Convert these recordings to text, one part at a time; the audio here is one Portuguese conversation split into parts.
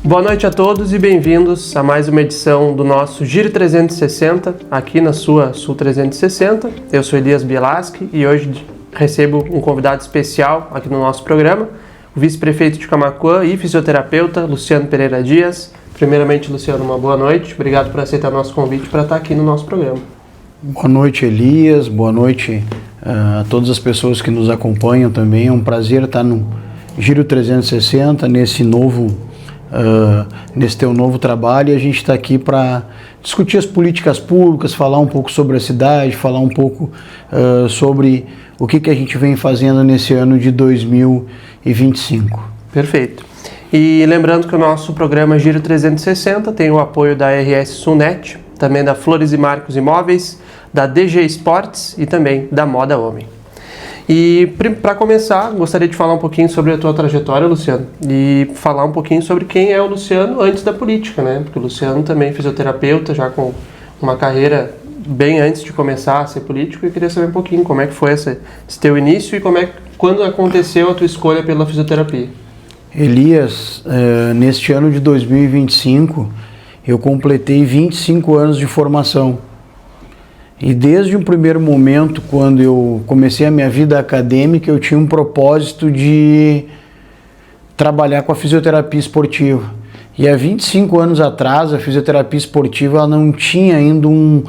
Boa noite a todos e bem-vindos a mais uma edição do nosso Giro 360, aqui na sua Sul 360. Eu sou Elias Bielaschi e hoje recebo um convidado especial aqui no nosso programa, o vice-prefeito de Camaquã e fisioterapeuta, Luciano Pereira Dias. Primeiramente, Luciano, uma boa noite. Obrigado por aceitar nosso convite para estar aqui no nosso programa. Boa noite, Elias. Boa noite a todas as pessoas que nos acompanham também. É um prazer estar no Giro 360, nesse teu novo trabalho. E a gente está aqui para discutir as políticas públicas, falar um pouco sobre a cidade, falar um pouco sobre o que a gente vem fazendo nesse ano de 2025. Perfeito. E lembrando que o nosso programa Giro 360 tem o apoio da RS Sulnet, também da Flores e Marcos Imóveis, da DG Esportes e também da Moda Homem. E para começar, gostaria de falar um pouquinho sobre a tua trajetória, Luciano, e falar um pouquinho sobre quem é o Luciano antes da política, né? Porque o Luciano também é fisioterapeuta, já com uma carreira bem antes de começar a ser político, e queria saber um pouquinho como é que foi esse teu início e quando aconteceu a tua escolha pela fisioterapia. Elias, neste ano de 2025, eu completei 25 anos de formação. E desde o primeiro momento, quando eu comecei a minha vida acadêmica, eu tinha um propósito de trabalhar com a fisioterapia esportiva. E há 25 anos atrás, a fisioterapia esportiva ela não tinha ainda um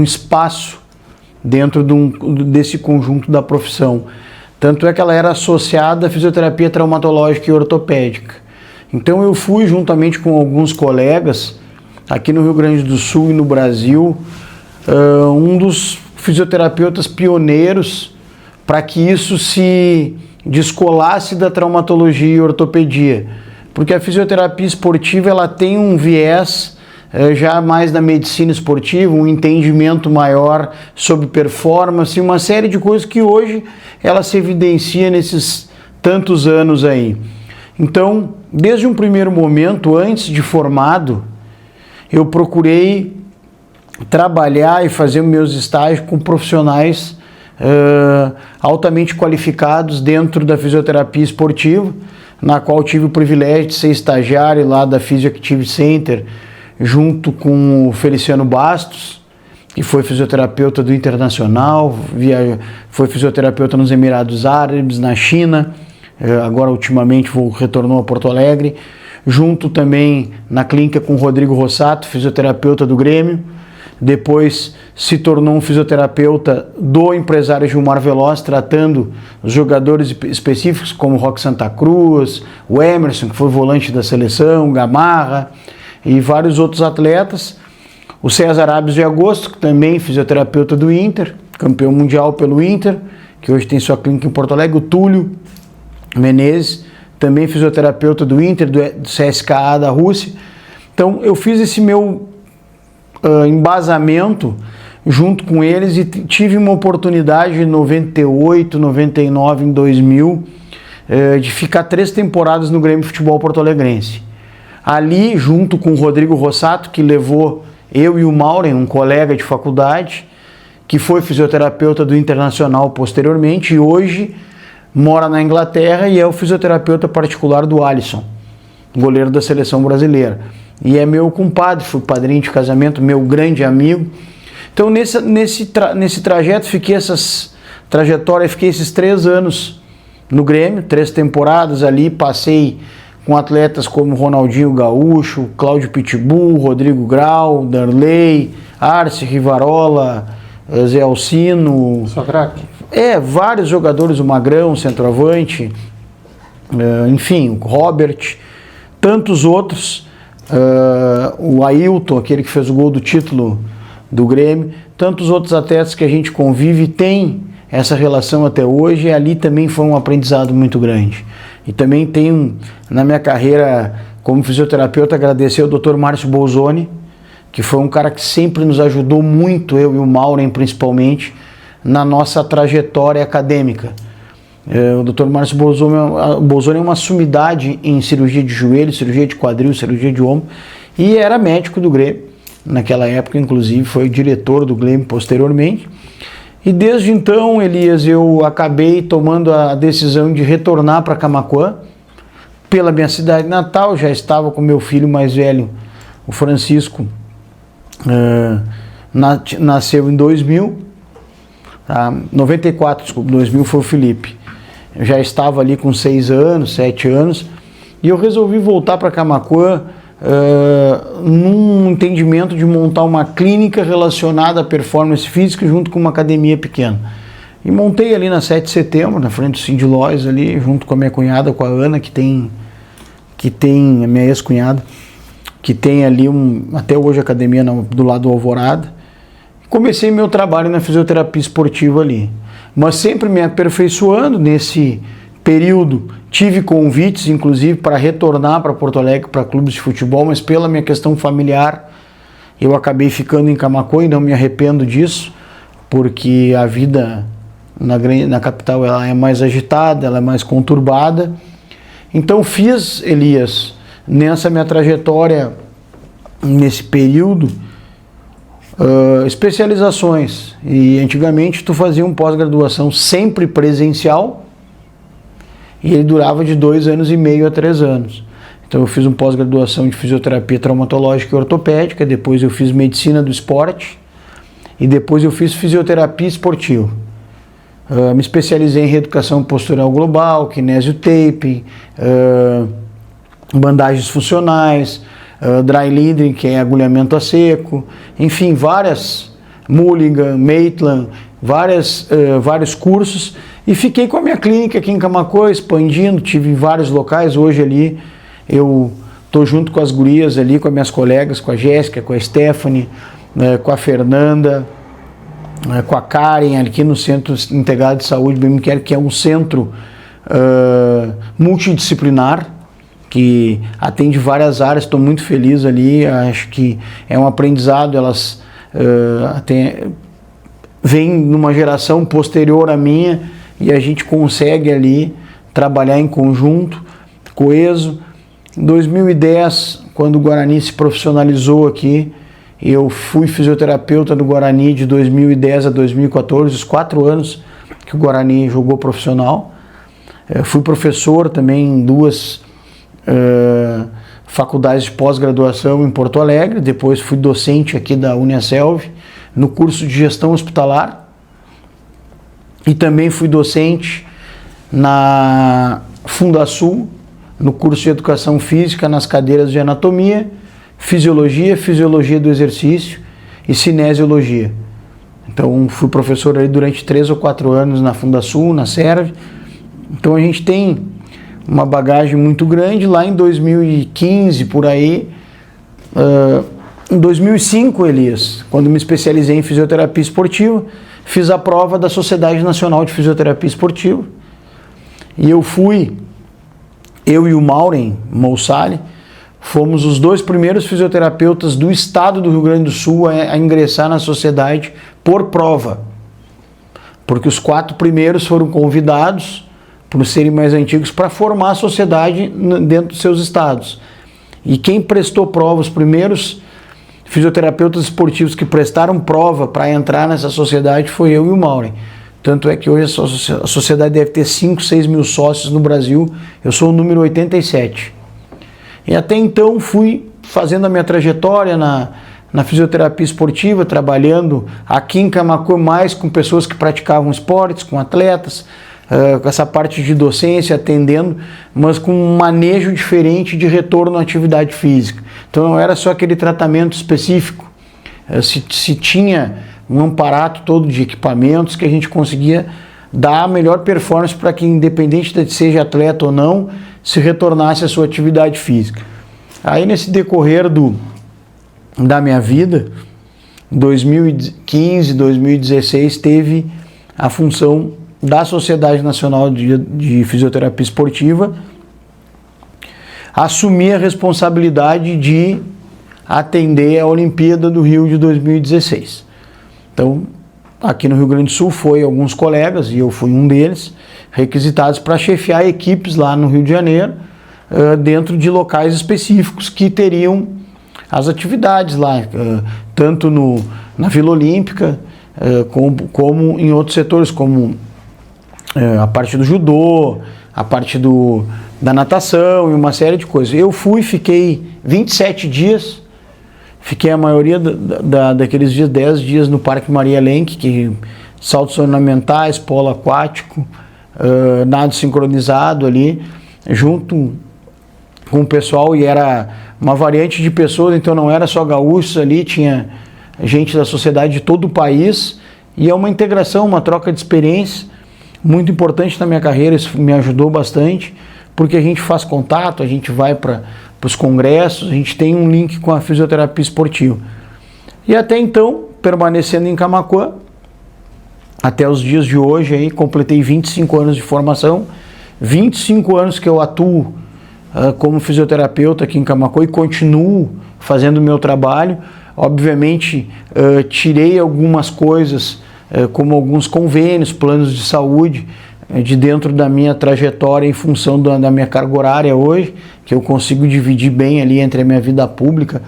espaço dentro desse conjunto da profissão. Tanto é que ela era associada à fisioterapia traumatológica e ortopédica. Então eu fui, juntamente com alguns colegas, aqui no Rio Grande do Sul e no Brasil, um dos fisioterapeutas pioneiros para que isso se descolasse da traumatologia e ortopedia. Porque a fisioterapia esportiva ela tem um viés já mais da medicina esportiva, um entendimento maior sobre performance, uma série de coisas que hoje ela se evidencia nesses tantos anos aí. Então, desde um primeiro momento, antes de formado, eu procurei trabalhar e fazer meus estágios com profissionais altamente qualificados dentro da fisioterapia esportiva, na qual tive o privilégio de ser estagiário lá da Physioactive Center, junto com o Feliciano Bastos, que foi fisioterapeuta do Internacional, foi fisioterapeuta nos Emirados Árabes, na China, agora ultimamente retornou a Porto Alegre, junto também na clínica com o Rodrigo Rossato, fisioterapeuta do Grêmio. Depois se tornou um fisioterapeuta do empresário Gilmar Veloz, tratando os jogadores específicos como o Roque Santa Cruz, o Emerson, que foi volante da seleção, Gamarra e vários outros atletas. O César Abes de Agosto, que também fisioterapeuta do Inter, campeão mundial pelo Inter, que hoje tem sua clínica em Porto Alegre. O Túlio Menezes, também fisioterapeuta do Inter, do CSKA da Rússia. Então eu fiz esse meu embasamento junto com eles e tive uma oportunidade em 98, 99, em 2000 de ficar 3 temporadas no Grêmio Futebol Porto Alegrense. Ali, junto com o Rodrigo Rossato, que levou eu e o Maureen, um colega de faculdade, que foi fisioterapeuta do Internacional posteriormente e hoje mora na Inglaterra e é o fisioterapeuta particular do Alisson, goleiro da seleção brasileira. E é meu compadre, fui padrinho de casamento, meu grande amigo. Então nesse trajeto, fiquei esses 3 anos no Grêmio, 3 temporadas ali, passei com atletas como Ronaldinho Gaúcho, Cláudio Pitbull, Rodrigo Grau, Darley, Arce, Rivarola, Zé Alcino. Só craque? Vários jogadores, o Magrão, centroavante, enfim, o Robert, tantos outros. O Ailton, aquele que fez o gol do título do Grêmio, tantos outros atletas que a gente convive e tem essa relação até hoje, e ali também foi um aprendizado muito grande. E também tenho, na minha carreira como fisioterapeuta, agradecer ao Dr. Márcio Bolzoni, que foi um cara que sempre nos ajudou muito, eu e o Maureen principalmente, na nossa trajetória acadêmica. O Dr. Márcio Bolzoni é uma sumidade em cirurgia de joelho, cirurgia de quadril, cirurgia de ombro, e era médico do Grêmio. Naquela época, inclusive, foi diretor do Grêmio posteriormente. E desde então, Elias, eu acabei tomando a decisão de retornar para Camaquã, pela minha cidade natal, já estava com meu filho mais velho, o Francisco, nasceu em 2000, tá? 94, desculpa, 2000 foi o Felipe. Eu já estava ali com 6 anos, 7 anos, e eu resolvi voltar para Camaquã num entendimento de montar uma clínica relacionada à performance física junto com uma academia pequena. E montei ali na 7 de setembro, na frente do Cindy Lois ali, junto com a minha cunhada, com a Ana, que tem a minha ex-cunhada, que tem ali até hoje academia do lado do Alvorada. Comecei meu trabalho na fisioterapia esportiva ali, mas sempre me aperfeiçoando. Nesse período tive convites, inclusive, para retornar para Porto Alegre, para clubes de futebol, mas pela minha questão familiar, eu acabei ficando em Camaquã e não me arrependo disso, porque a vida na capital ela é mais agitada, ela é mais conturbada. Então fiz, Elias, nessa minha trajetória, nesse período, especializações. E antigamente tu fazia um pós-graduação sempre presencial e ele durava de 2 anos e meio a 3 anos. Então eu fiz um pós-graduação de fisioterapia traumatológica e ortopédica, depois eu fiz medicina do esporte e depois eu fiz fisioterapia esportiva. Me especializei em reeducação postural global, kinésio taping, bandagens funcionais, dry leading, que é agulhamento a seco, enfim, várias, Mulligan, Maitland, vários cursos, e fiquei com a minha clínica aqui em Camaquã, expandindo, tive vários locais. Hoje ali eu estou junto com as gurias ali, com as minhas colegas, com a Jéssica, com a Stephanie, com a Fernanda, com a Karen, aqui no Centro Integrado de Saúde BMQL, que é um centro multidisciplinar, que atende várias áreas. Estou muito feliz ali, acho que é um aprendizado. Elas vêm numa geração posterior à minha e a gente consegue ali trabalhar em conjunto, coeso. Em 2010, quando o Guarani se profissionalizou aqui, eu fui fisioterapeuta do Guarani de 2010 a 2014, os 4 anos que o Guarani jogou profissional. Fui professor também em 2 faculdades de pós-graduação em Porto Alegre. Depois fui docente aqui da Uniaselv no curso de gestão hospitalar e também fui docente na Fundasul no curso de educação física nas cadeiras de anatomia, fisiologia, fisiologia do exercício e cinesiologia. Então fui professor aí durante 3 ou 4 anos na Fundasul, na Serv. Então a gente tem uma bagagem muito grande. Lá em 2015, por aí, em 2005, Elias, quando me especializei em fisioterapia esportiva, fiz a prova da Sociedade Nacional de Fisioterapia Esportiva, e eu e o Maureen Moussali, fomos os 2 primeiros fisioterapeutas do estado do Rio Grande do Sul a ingressar na sociedade por prova, porque os 4 primeiros foram convidados, por serem mais antigos, para formar a sociedade dentro dos seus estados. E quem prestou prova, os primeiros fisioterapeutas esportivos que prestaram prova para entrar nessa sociedade, foi eu e o Maureen. Tanto é que hoje a sociedade deve ter 5, 6 mil sócios no Brasil. Eu sou o número 87. E até então fui fazendo a minha trajetória na fisioterapia esportiva, trabalhando aqui em Camaquã mais com pessoas que praticavam esportes, com atletas, com essa parte de docência, atendendo, mas com um manejo diferente de retorno à atividade física. Então não era só aquele tratamento específico, se tinha um aparato todo de equipamentos que a gente conseguia dar a melhor performance para que, independente de seja atleta ou não, se retornasse à sua atividade física. Aí nesse decorrer da minha vida, em 2015, 2016, teve a função da Sociedade Nacional de Fisioterapia Esportiva assumir a responsabilidade de atender a Olimpíada do Rio de 2016. Então, aqui no Rio Grande do Sul foi alguns colegas, e eu fui um deles, requisitados para chefiar equipes lá no Rio de Janeiro, dentro de locais específicos que teriam as atividades lá, tanto na Vila Olímpica, como em outros setores, como a parte do judô, a parte da natação e uma série de coisas. Eu fiquei 27 dias, fiquei a maioria daqueles dias, 10 dias no Parque Maria Lenk, que saltos ornamentais, polo aquático, nado sincronizado ali, junto com o pessoal, e era uma variante de pessoas, então não era só gaúchos ali, tinha gente da sociedade de todo o país, e é uma integração, uma troca de experiência muito importante na minha carreira. Isso me ajudou bastante, porque a gente faz contato, a gente vai para os congressos, a gente tem um link com a fisioterapia esportiva. E até então, permanecendo em Camaquã, até os dias de hoje, aí, completei 25 anos de formação, 25 anos que eu atuo como fisioterapeuta aqui em Camaquã e continuo fazendo o meu trabalho. Obviamente, tirei algumas coisas, como alguns convênios, planos de saúde, de dentro da minha trajetória em função da minha carga horária hoje, que eu consigo dividir bem ali entre a minha vida pública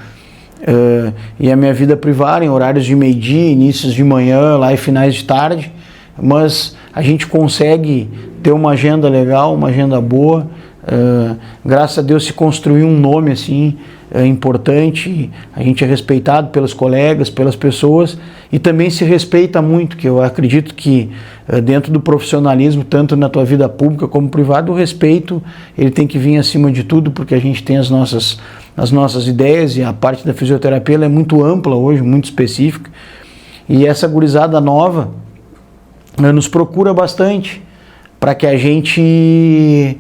e a minha vida privada, em horários de meio-dia, inícios de manhã, lá e finais de tarde, mas a gente consegue ter uma agenda legal, uma agenda boa. Graças a Deus se construiu um nome assim importante, a gente é respeitado pelos colegas, pelas pessoas, e também se respeita muito, que eu acredito que dentro do profissionalismo, tanto na tua vida pública como privada, o respeito ele tem que vir acima de tudo, porque a gente tem as nossas ideias, e a parte da fisioterapia ela é muito ampla hoje, muito específica, e essa gurizada nova nos procura bastante para que a gente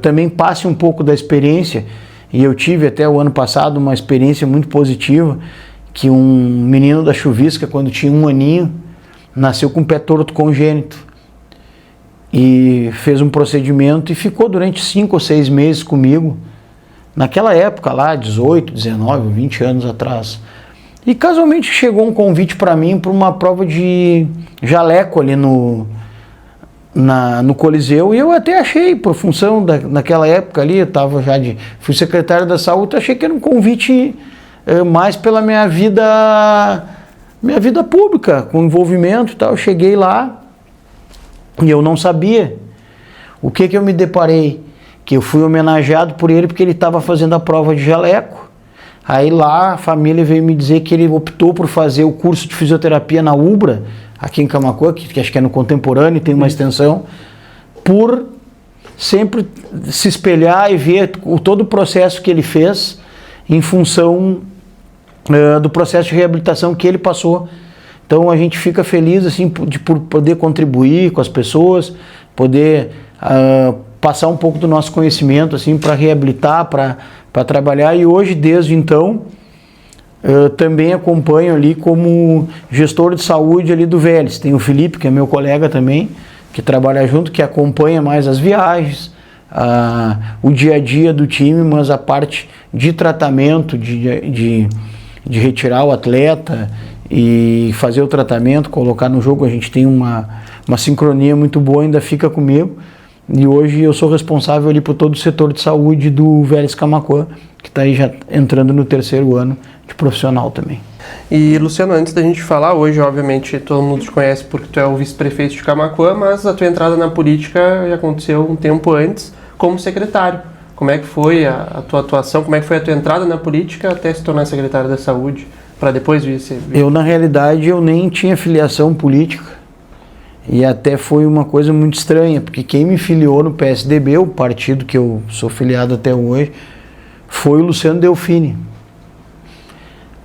também passe um pouco da experiência. E eu tive até o ano passado uma experiência muito positiva, que um menino da Chuvisca, quando tinha 1 aninho, nasceu com pé torto congênito. E fez um procedimento e ficou durante 5 ou 6 meses comigo, naquela época lá, 18, 19, 20 anos atrás. E casualmente chegou um convite para mim para uma prova de jaleco ali no Coliseu, e eu até achei, por função naquela época ali, eu tava fui secretário da saúde, achei que era um convite mais pela minha vida pública, com envolvimento e tal. Eu cheguei lá e eu não sabia o que eu me deparei, que eu fui homenageado por ele porque ele estava fazendo a prova de jaleco. Aí lá a família veio me dizer que ele optou por fazer o curso de fisioterapia na UBRA, aqui em Camaquã, que acho que é no Contemporâneo, tem uma extensão, por sempre se espelhar e ver todo o processo que ele fez em função do processo de reabilitação que ele passou. Então a gente fica feliz assim, por poder contribuir com as pessoas, poder passar um pouco do nosso conhecimento assim, para reabilitar, para trabalhar. E hoje, desde então, eu também acompanho ali como gestor de saúde ali do Vélez. Tem o Felipe, que é meu colega também, que trabalha junto, que acompanha mais as viagens, o dia a dia do time, mas a parte de tratamento, de retirar o atleta e fazer o tratamento, colocar no jogo, a gente tem uma sincronia muito boa, ainda fica comigo. E hoje eu sou responsável ali por todo o setor de saúde do Vélez Camaquã, que está aí já entrando no 3º ano de profissional também. E Luciano, antes da gente falar, hoje obviamente todo mundo te conhece porque tu é o vice-prefeito de Camaquã, mas a tua entrada na política já aconteceu um tempo antes como secretário. Como é que foi a tua atuação, como é que foi a tua entrada na política até se tornar secretário da saúde, para depois vir ser... Eu, na realidade, eu nem tinha filiação política, e até foi uma coisa muito estranha, porque quem me filiou no PSDB, o partido que eu sou filiado até hoje, foi o Luciano Delfini.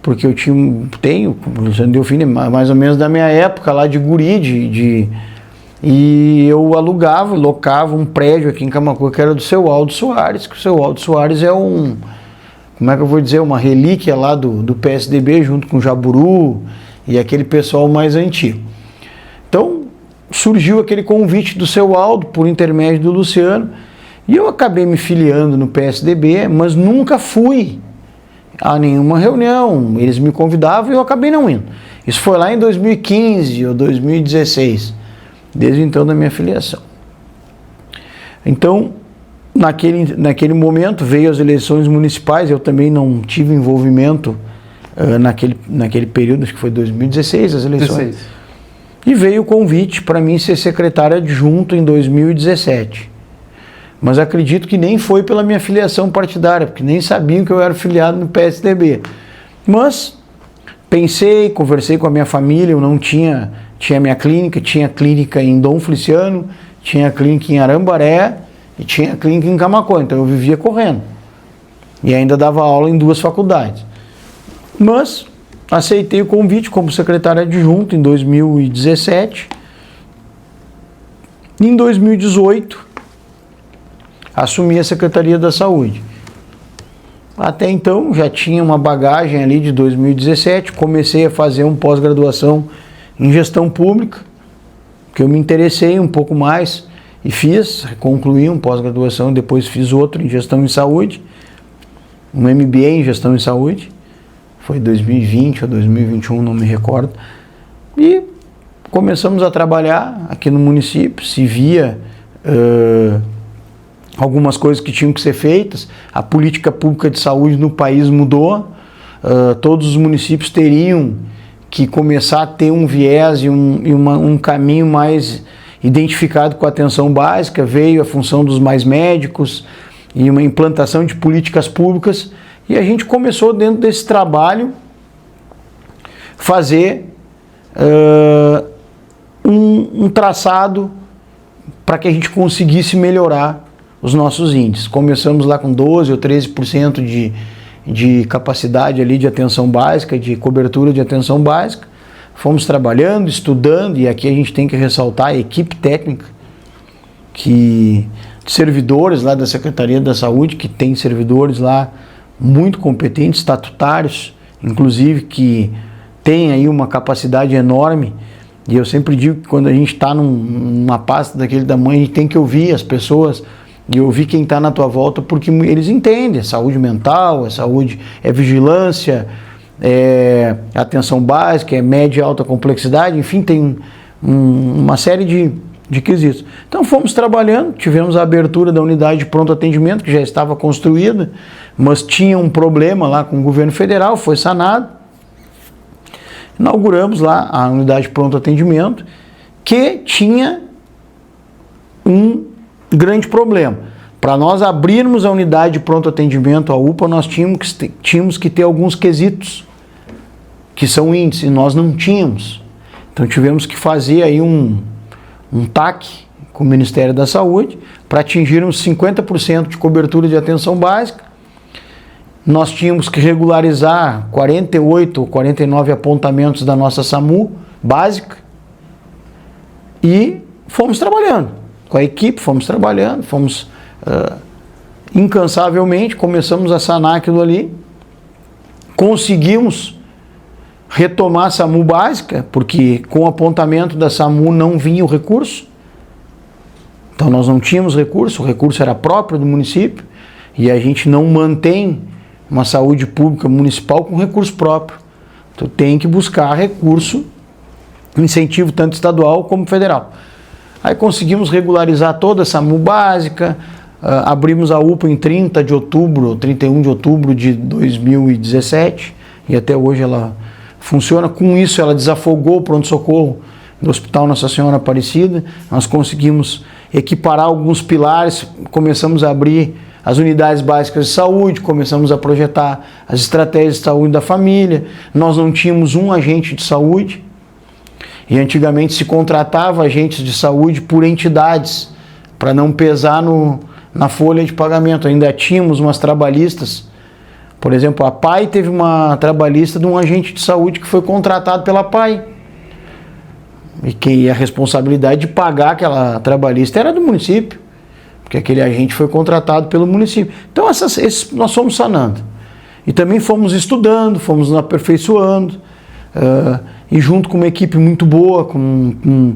Porque eu tenho o Luciano Delfini, mais ou menos da minha época lá de guri, e eu locava um prédio aqui em Camaquã que era do seu Aldo Soares, que o seu Aldo Soares é como é que eu vou dizer, uma relíquia lá do PSDB, junto com o Jaburu e aquele pessoal mais antigo. Então, surgiu aquele convite do seu Aldo, por intermédio do Luciano, e eu acabei me filiando no PSDB, mas nunca fui a nenhuma reunião. Eles me convidavam e eu acabei não indo. Isso foi lá em 2015 ou 2016, desde então da minha filiação. Então, naquele momento veio as eleições municipais, eu também não tive envolvimento naquele período, acho que foi 2016 as eleições. 16. E veio o convite para mim ser secretário adjunto em 2017. mas acredito que nem foi pela minha filiação partidária, porque nem sabiam que eu era filiado no PSDB. Mas pensei, conversei com a minha família, eu não tinha minha clínica, tinha clínica em Dom Feliciano, tinha clínica em Arambaré e tinha clínica em Camaquã, então eu vivia correndo. E ainda dava aula em 2 faculdades. Mas aceitei o convite como secretário adjunto em 2017. Em 2018, assumi a Secretaria da Saúde. Até então, já tinha uma bagagem ali de 2017, comecei a fazer uma pós-graduação em gestão pública, que eu me interessei um pouco mais e fiz, concluí uma pós-graduação, depois fiz outro em gestão em saúde, um MBA em gestão em saúde, foi 2020 ou 2021, não me recordo, e começamos a trabalhar aqui no município, se via algumas coisas que tinham que ser feitas, a política pública de saúde no país mudou, todos os municípios teriam que começar a ter um viés e um caminho mais identificado com a atenção básica, veio a função dos mais médicos e uma implantação de políticas públicas, e a gente começou dentro desse trabalho fazer um traçado para que a gente conseguisse melhorar os nossos índices. Começamos lá com 12 ou 13% de capacidade ali de atenção básica, de cobertura de atenção básica. Fomos trabalhando, estudando, e aqui a gente tem que ressaltar a equipe técnica, servidores lá da Secretaria da Saúde, que tem servidores lá muito competentes, estatutários, inclusive, que tem aí uma capacidade enorme. E eu sempre digo que quando a gente está numa pasta daquele tamanho, a gente tem que ouvir as pessoas e ouvir quem está na tua volta, porque eles entendem, é saúde mental, é saúde, é vigilância, é atenção básica, é média e alta complexidade, enfim, tem uma série de quesitos. Então fomos trabalhando, tivemos a abertura da unidade de pronto atendimento, que já estava construída, mas tinha um problema lá com o governo federal, foi sanado. Inauguramos lá a unidade de pronto atendimento, que tinha um grande problema. Para nós abrirmos a unidade de pronto atendimento, a UPA, nós tínhamos que ter alguns quesitos, que são índices, e nós não tínhamos. Então tivemos que fazer aí um TAC com o Ministério da Saúde para atingirmos 50% de cobertura de atenção básica. Nós tínhamos que regularizar 48 ou 49 apontamentos da nossa SAMU básica e fomos trabalhando. Com a equipe fomos trabalhando, fomos incansavelmente, começamos a sanar aquilo ali, conseguimos retomar a SAMU básica, porque com o apontamento da SAMU não vinha o recurso, então nós não tínhamos recurso, o recurso era próprio do município, e a gente não mantém uma saúde pública municipal com recurso próprio. Tu tem que buscar recurso, incentivo tanto estadual como federal. Aí conseguimos regularizar toda a SAMU básica, abrimos a UPA em 30 de outubro, 31 de outubro de 2017, e até hoje ela funciona. Com isso ela desafogou o pronto-socorro do Hospital Nossa Senhora Aparecida, nós conseguimos equiparar alguns pilares, começamos a abrir as unidades básicas de saúde, começamos a projetar as estratégias de saúde da família. Nós não tínhamos um agente de saúde, e antigamente se contratava agentes de saúde por entidades, para não pesar na folha de pagamento. Ainda tínhamos umas trabalhistas, por exemplo, a PAI teve uma trabalhista de um agente de saúde que foi contratado pela PAI, e que a responsabilidade de pagar aquela trabalhista era do município, porque aquele agente foi contratado pelo município. Então nós fomos sanando. E também fomos estudando, fomos nos aperfeiçoando, e junto com uma equipe muito boa, com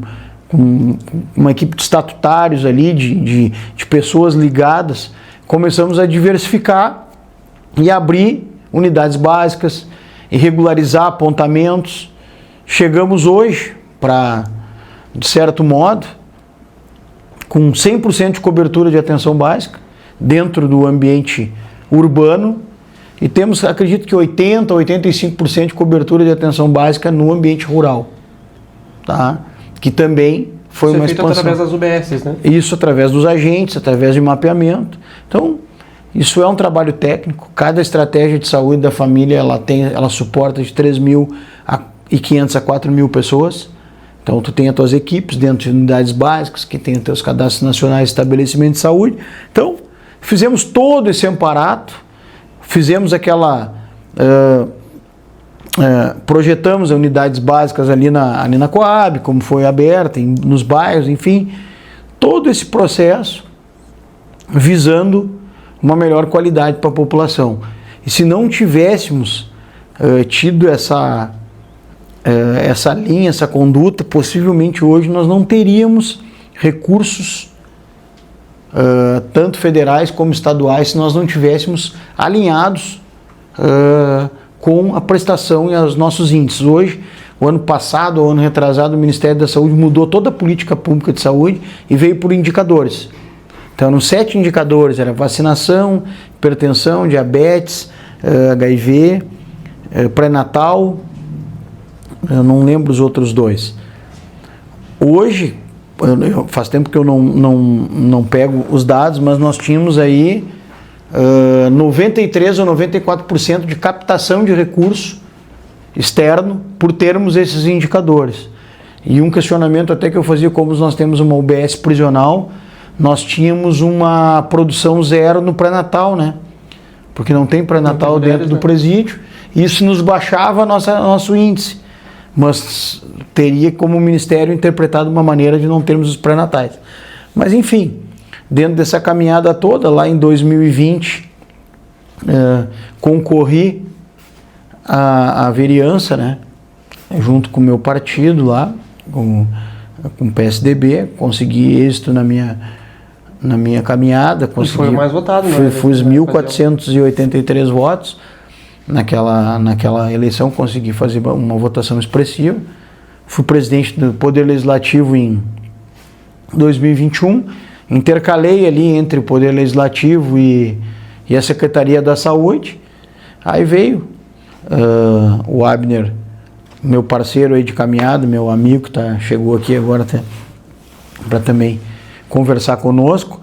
uma equipe de estatutários ali, de pessoas ligadas, começamos a diversificar e abrir unidades básicas, e regularizar apontamentos. Chegamos hoje para, de certo modo, com 100% de cobertura de atenção básica dentro do ambiente urbano, e temos, acredito que 80% a 85% de cobertura de atenção básica no ambiente rural, tá? Que também foi isso uma é feito expansão. através das UBSs, né? Isso através dos agentes, através de mapeamento. Então, isso é um trabalho técnico. Cada estratégia de saúde da família, ela suporta de 3.500 a 4.000 pessoas. Então, tu tem as tuas equipes dentro de unidades básicas, que tem os teus cadastros nacionais de estabelecimento de saúde. Então, fizemos todo esse aparato, fizemos aquela... projetamos as unidades básicas ali na Coab, como foi aberta, nos bairros, enfim. Todo esse processo visando uma melhor qualidade para a população. E se não tivéssemos tido essa linha, essa conduta, possivelmente hoje nós não teríamos recursos, tanto federais como estaduais, se nós não tivéssemos alinhados com a prestação e os nossos índices. Hoje, o ano passado, o ano retrasado, o Ministério da Saúde mudou toda a política pública de saúde e veio por indicadores. Então, eram 7 indicadores, era vacinação, hipertensão, diabetes, HIV, pré-natal, eu não lembro os outros 2. Hoje, faz tempo que eu não pego os dados, mas nós tínhamos aí 93 ou 94% de captação de recurso externo por termos esses indicadores. E um questionamento até que eu fazia, como nós temos uma UBS prisional, nós tínhamos uma produção zero no pré-natal, né? Porque não tem pré-natal dentro do presídio, e isso nos baixava nosso índice. Mas teria como o Ministério interpretado uma maneira de não termos os pré-natais. Mas enfim, dentro dessa caminhada toda, lá em 2020, concorri à vereança, né? Junto com o meu partido lá, com o PSDB, consegui êxito na minha caminhada. Consegui, foi o mais votado, né? Fui os 1.483 votos. Naquela eleição consegui fazer uma votação expressiva. Fui presidente do Poder Legislativo em 2021. Intercalei ali entre o Poder Legislativo e a Secretaria da Saúde. Aí veio o Abner, meu parceiro aí de caminhada, meu amigo que chegou aqui agora para também conversar conosco.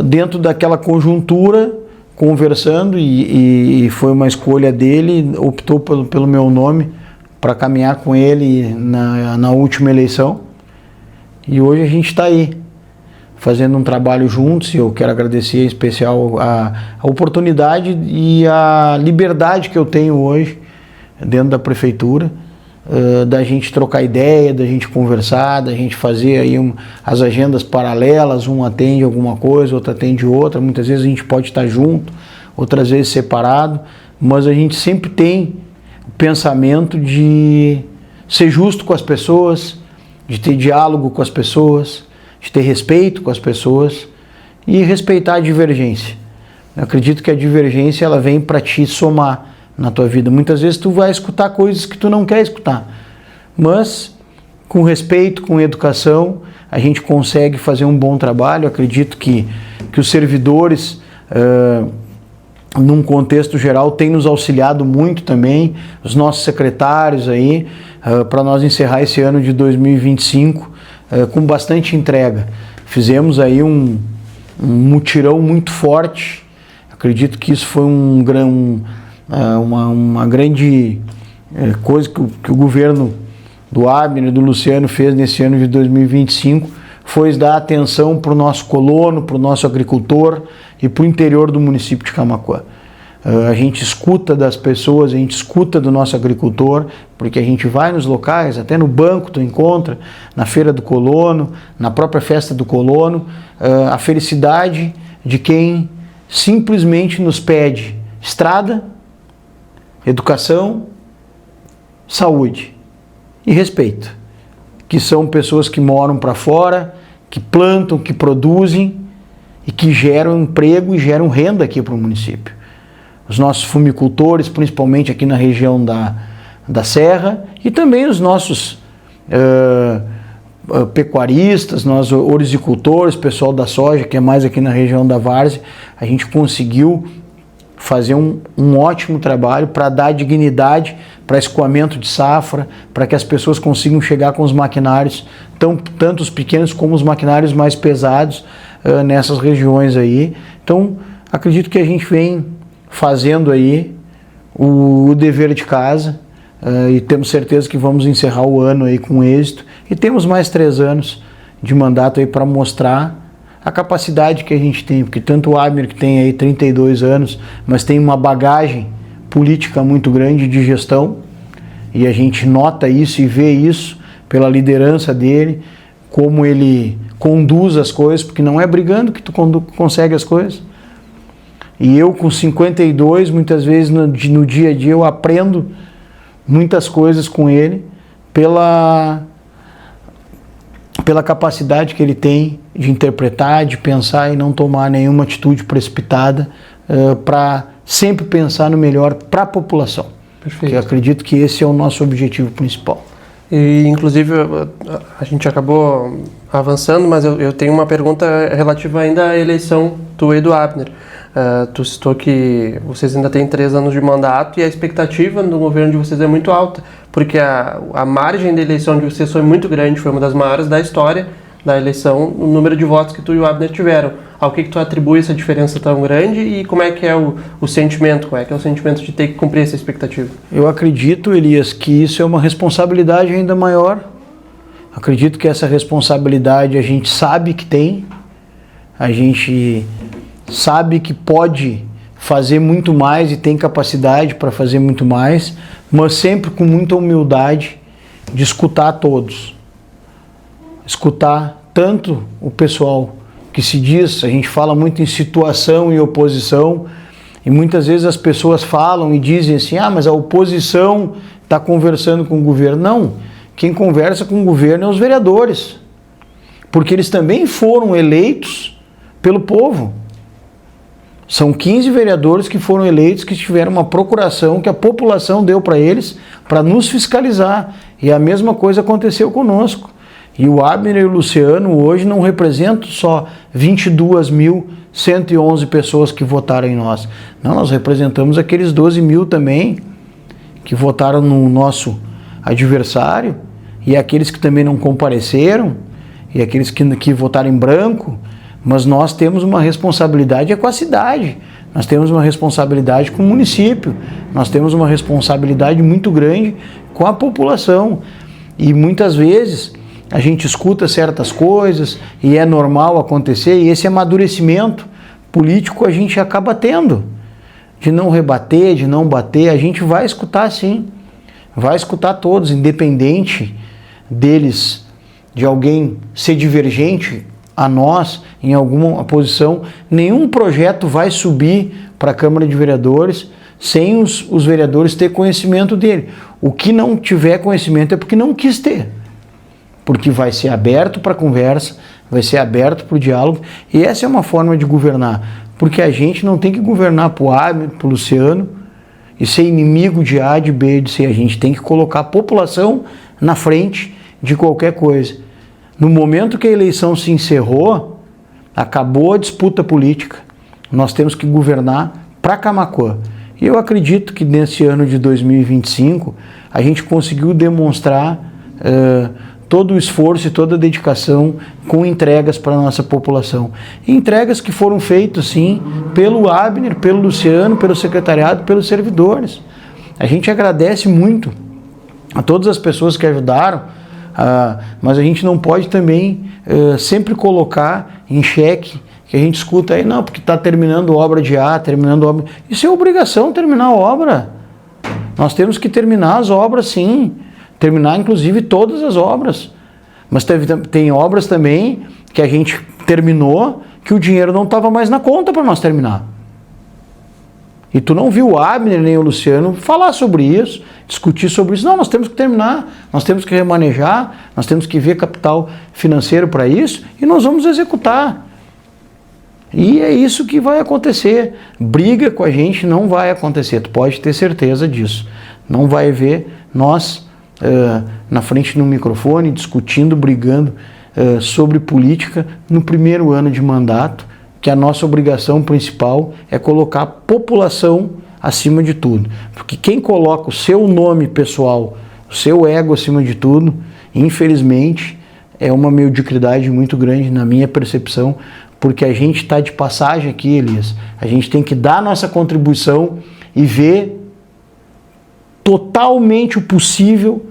Dentro daquela conjuntura, conversando, e foi uma escolha dele, optou pelo meu nome para caminhar com ele na última eleição. E hoje a gente está aí, fazendo um trabalho juntos, e eu quero agradecer em especial a oportunidade e a liberdade que eu tenho hoje dentro da prefeitura, da gente trocar ideia, da gente conversar, da gente fazer aí as agendas paralelas, um atende alguma coisa, outro atende outra, muitas vezes a gente pode estar junto, outras vezes separado, mas a gente sempre tem o pensamento de ser justo com as pessoas, de ter diálogo com as pessoas, de ter respeito com as pessoas e respeitar a divergência. Eu acredito que a divergência ela vem para te somar na tua vida. Muitas vezes tu vai escutar coisas que tu não quer escutar, mas com respeito, com educação, a gente consegue fazer um bom trabalho. Eu acredito que os servidores, num contexto geral, têm nos auxiliado muito também, os nossos secretários aí, para nós encerrar esse ano de 2025 com bastante entrega. Fizemos aí um mutirão muito forte. Acredito que isso foi uma grande coisa que o governo do Abner e do Luciano fez nesse ano de 2025, foi dar atenção para o nosso colono, para o nosso agricultor e para o interior do município de Camaquã. A gente escuta das pessoas, a gente escuta do nosso agricultor, porque a gente vai nos locais, até no banco tu encontra, na feira do colono, na própria festa do colono, a felicidade de quem simplesmente nos pede estrada, educação, saúde e respeito, que são pessoas que moram para fora, que plantam, que produzem e que geram emprego e geram renda aqui para o município. Os nossos fumicultores, principalmente aqui na região da Serra, e também os nossos pecuaristas, nós orizicultores, pessoal da soja, que é mais aqui na região da Várzea, a gente conseguiu fazer um ótimo trabalho para dar dignidade para escoamento de safra, para que as pessoas consigam chegar com os maquinários, tanto os pequenos como os maquinários mais pesados nessas regiões aí. Então, acredito que a gente vem fazendo aí o dever de casa e temos certeza que vamos encerrar o ano aí com êxito e temos mais 3 anos de mandato aí para mostrar a capacidade que a gente tem, porque tanto o Abner, que tem aí 32 anos, mas tem uma bagagem política muito grande de gestão, e a gente nota isso e vê isso pela liderança dele, como ele conduz as coisas, porque não é brigando que tu consegue as coisas. E eu com 52, muitas vezes no dia a dia eu aprendo muitas coisas com ele pela capacidade que ele tem de interpretar, de pensar e não tomar nenhuma atitude precipitada, para sempre pensar no melhor para a população. Perfeito. Que eu acredito que esse é o nosso objetivo principal. E, inclusive, a gente acabou avançando, mas eu tenho uma pergunta relativa ainda à eleição do Edu Abner. Tu citou que vocês ainda têm 3 anos de mandato e a expectativa no governo de vocês é muito alta, porque a margem da eleição de vocês foi muito grande, foi uma das maiores da história da eleição, o número de votos que tu e o Abner tiveram. Ao que tu atribui essa diferença tão grande e como é que é o sentimento, como é que é o sentimento de ter que cumprir essa expectativa? Eu acredito, Elias, que isso é uma responsabilidade ainda maior. Acredito que essa responsabilidade a gente sabe que tem, a gente sabe que pode fazer muito mais e tem capacidade para fazer muito mais, mas sempre com muita humildade de escutar todos. Escutar tanto o pessoal que se diz, a gente fala muito em situação e oposição, e muitas vezes as pessoas falam e dizem assim, mas a oposição está conversando com o governo. Não, quem conversa com o governo é os vereadores, porque eles também foram eleitos pelo povo. São 15 vereadores que foram eleitos, que tiveram uma procuração que a população deu para eles, para nos fiscalizar. E a mesma coisa aconteceu conosco. E o Abner e o Luciano hoje não representam só 22.111 pessoas que votaram em nós. Não, nós representamos aqueles 12 mil também que votaram no nosso adversário, e aqueles que também não compareceram, e aqueles que votaram em branco. Mas nós temos uma responsabilidade com a cidade, nós temos uma responsabilidade com o município, nós temos uma responsabilidade muito grande com a população. E muitas vezes a gente escuta certas coisas e é normal acontecer, e esse amadurecimento político a gente acaba tendo, de não rebater, de não bater. A gente vai escutar sim, vai escutar todos, independente deles, de alguém ser divergente a nós em alguma posição. Nenhum projeto vai subir para a Câmara de Vereadores sem os vereadores ter conhecimento dele. O que não tiver conhecimento é porque não quis ter, porque vai ser aberto para conversa, vai ser aberto para o diálogo, e essa é uma forma de governar, porque a gente não tem que governar para o Abner, para o Luciano, e ser inimigo de A, de B, de C. A gente tem que colocar a população na frente de qualquer coisa. No momento que a eleição se encerrou, acabou a disputa política, nós temos que governar para Camaquã. E eu acredito que nesse ano de 2025 a gente conseguiu demonstrar todo o esforço e toda a dedicação com entregas para a nossa população. E entregas que foram feitas, sim, pelo Abner, pelo Luciano, pelo secretariado, pelos servidores. A gente agradece muito a todas as pessoas que ajudaram, mas a gente não pode também sempre colocar em xeque, que a gente escuta aí, não, porque está terminando obra de A, terminando obra... Isso é obrigação, terminar a obra. Nós temos que terminar as obras, sim. Terminar, inclusive, todas as obras. Mas tem obras também que a gente terminou que o dinheiro não estava mais na conta para nós terminar. E tu não viu o Abner nem o Luciano falar sobre isso, discutir sobre isso. Não, nós temos que terminar, nós temos que remanejar, nós temos que ver capital financeiro para isso e nós vamos executar. E é isso que vai acontecer. Briga com a gente não vai acontecer, tu pode ter certeza disso. Não vai ver nós na frente do microfone, discutindo, brigando sobre política no primeiro ano de mandato, que a nossa obrigação principal é colocar a população acima de tudo. Porque quem coloca o seu nome pessoal, o seu ego acima de tudo, infelizmente, é uma mediocridade muito grande na minha percepção, porque a gente está de passagem aqui, Elias. A gente tem que dar nossa contribuição e ver totalmente o possível